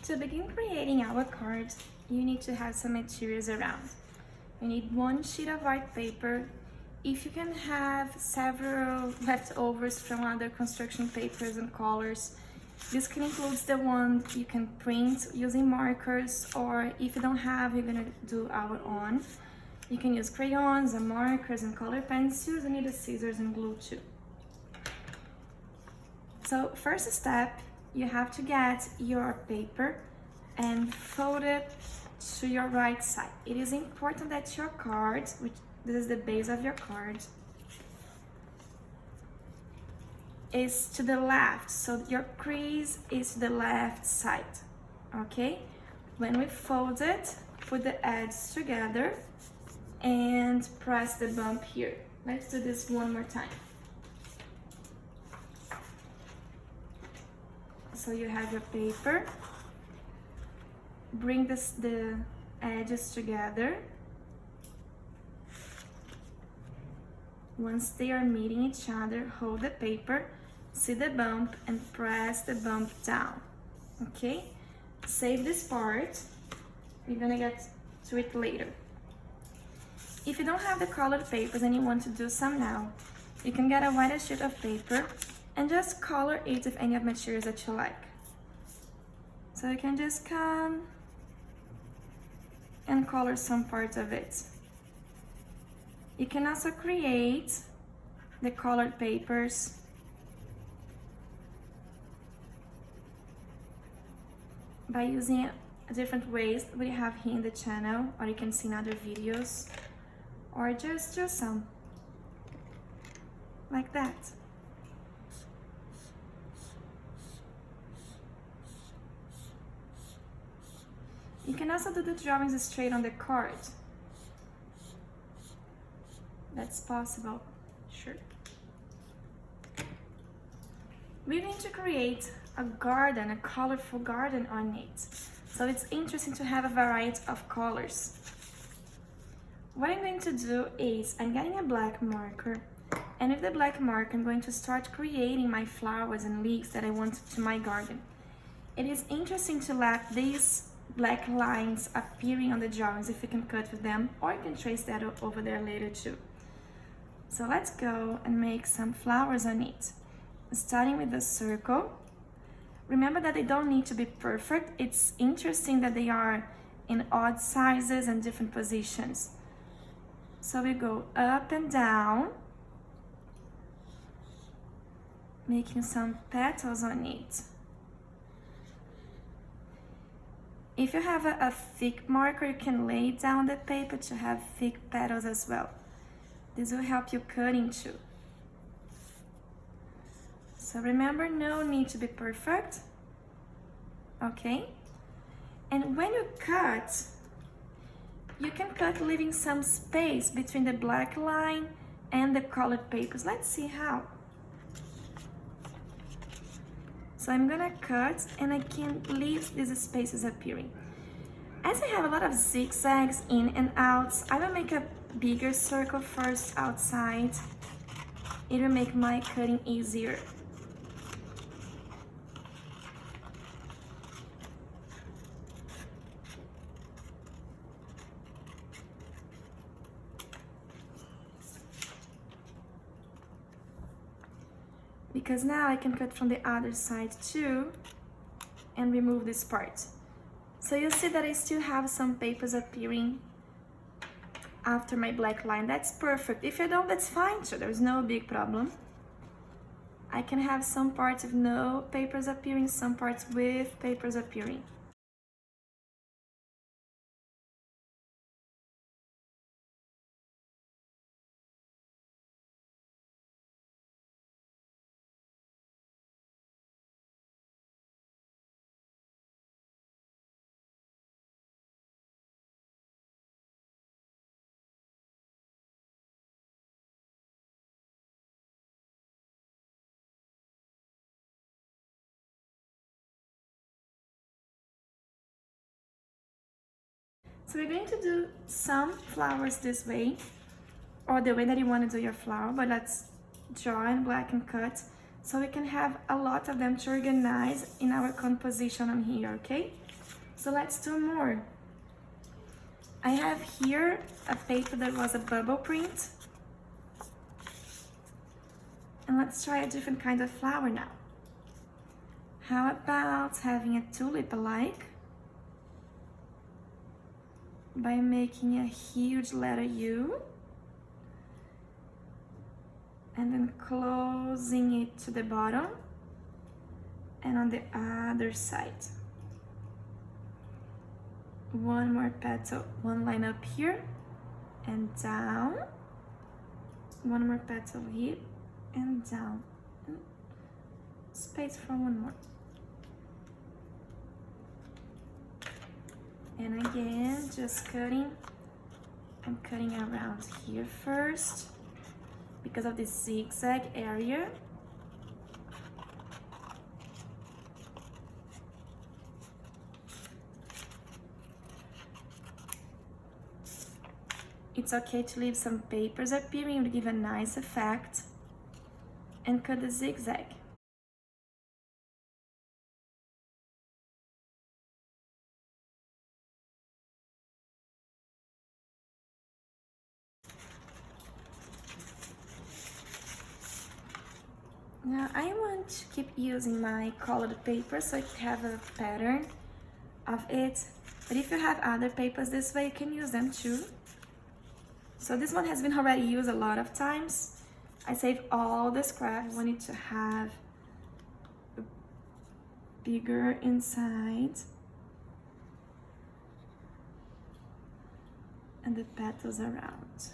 To begin creating our cards, you need to have some materials around. You need one sheet of white paper. If you can have several leftovers from other construction papers and colors, this can include the one you can print using markers, or if you don't have, you're gonna do our own. You can use crayons and markers and color pencils. You need the scissors and glue too. So first step, you have to get your paper and fold it to your right side. It is important that your card, which this is the base of your card, is to the left, so your crease is to the left side, okay? When we fold it, put the edges together and press the bump here. Let's do this one more time. So you have your paper, bring the edges together. Once they are meeting each other, hold the paper, see the bump, and press the bump down, okay? Save this part, we're gonna get to it later. If you don't have the colored papers and you want to do some now, you can get a wider sheet of paper and just color it with any of the materials that you like. So you can just come and color some parts of it. You can also create the colored papers by using different ways we have here in the channel, or you can see in other videos, or just do some like that. You can also do the drawings straight on the card. That's possible, sure. We're going to create a garden, a colorful garden on it. So it's interesting to have a variety of colors. What I'm going to do is, I'm getting a black marker, and with the black marker, I'm going to start creating my flowers and leaves that I want to my garden. It is interesting to let these black lines appearing on the drawings if you can cut with them, or you can trace that over there later too. So let's go and make some flowers on it. Starting with the circle. Remember that they don't need to be perfect. It's interesting that they are in odd sizes and different positions. So we go up and down, making some petals on it. If you have a thick marker, you can lay down the paper to have thick petals as well. This will help you cutting too. So remember, no need to be perfect, okay? And when you cut, you can cut leaving some space between the black line and the colored papers. Let's see how. So I'm gonna cut and I can leave these spaces appearing. As I have a lot of zigzags in and out, I will make a bigger circle first outside. It will make my cutting easier. Because now I can cut from the other side too and remove this part. So you see that I still have some papers appearing after my black line. That's perfect. If you don't, that's fine too. There's no big problem. I can have some parts with no papers appearing, some parts with papers appearing. So we're going to do some flowers this way, or the way that you want to do your flower, but let's draw in black and cut so we can have a lot of them to organize in our composition on here, okay? So let's do more. I have here a paper that was a bubble print. And let's try a different kind of flower now. How about having a tulip alike by making a huge letter U and then closing it to the bottom and on the other side. One more petal, one line up here and down. One more petal here and down. And space for one more. And again, just cutting. I'm cutting around here first because of this zigzag area. It's okay to leave some papers appearing to give a nice effect, and cut the zigzag. Now I want to keep using my colored paper so I have a pattern of it, but if you have other papers this way, you can use them too. So this one has been already used a lot of times. I saved all the scraps. I want it to have a bigger inside and the petals around.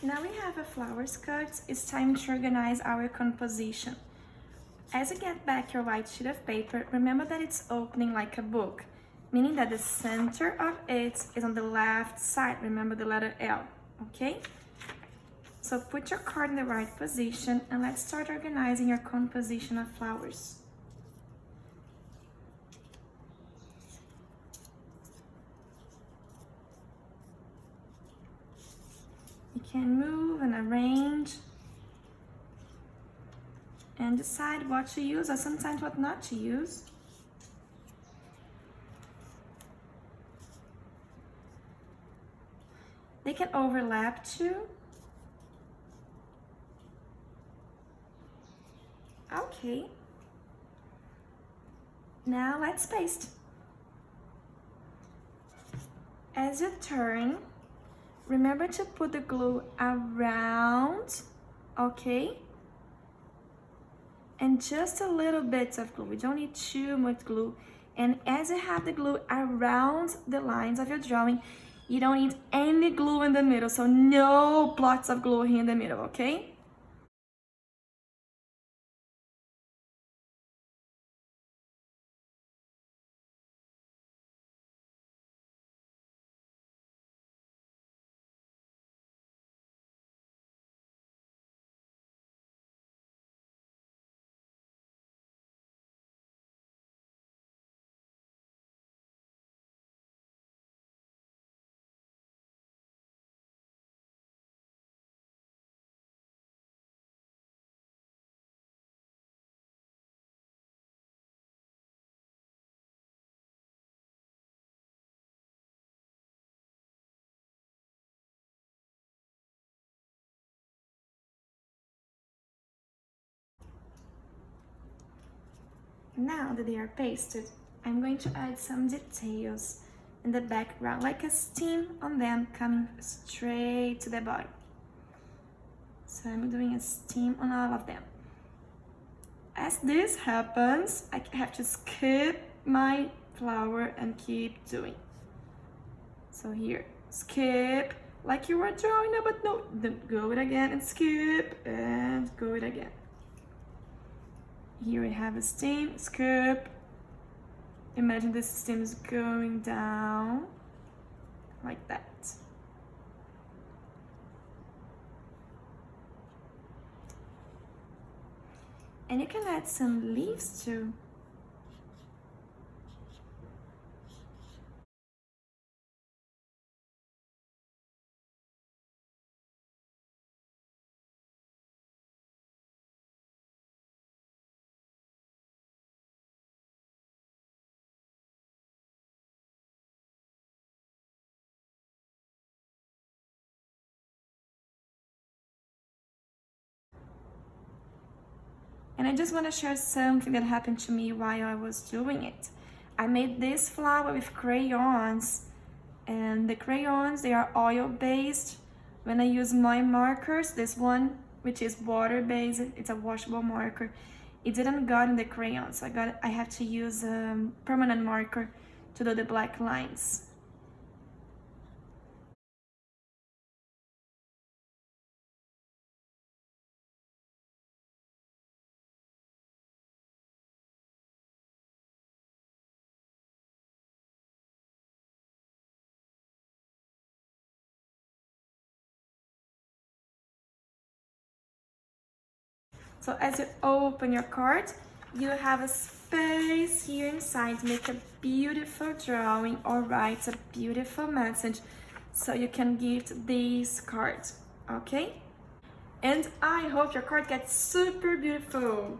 Now we have a flower cut, it's time to organize our composition. As you get back your white sheet of paper, remember that it's opening like a book, meaning that the center of it is on the left side. Remember the letter L, okay? So put your card in the right position and let's start organizing your composition of flowers. You can move and arrange and decide what to use or sometimes what not to use. They can overlap too. Okay. Now let's paste. As you turn, remember to put the glue around, okay? And just a little bit of glue. We don't need too much glue. And as you have the glue around the lines of your drawing, you don't need any glue in the middle. So no blots of glue here in the middle, okay? Now that they are pasted, I'm going to add some details in the background, like a stem on them coming straight to the bottom. So I'm doing a stem on all of them. As this happens, I have to skip my flower and keep doing. So here, skip, like you were drawing now, but no, then go it again and skip and go it again. Here we have a stem, skip. Imagine this stem is going down like that. And you can add some leaves too. And I just want to share something that happened to me while I was doing it. I made this flower with crayons, and the crayons, they are oil-based. When I use my markers, this one, which is water-based, it's a washable marker, it didn't got in the crayon, so I have to use a permanent marker to do the black lines. So as you open your card, you have a space here inside to make a beautiful drawing or write a beautiful message so you can gift this card, okay? And I hope your card gets super beautiful.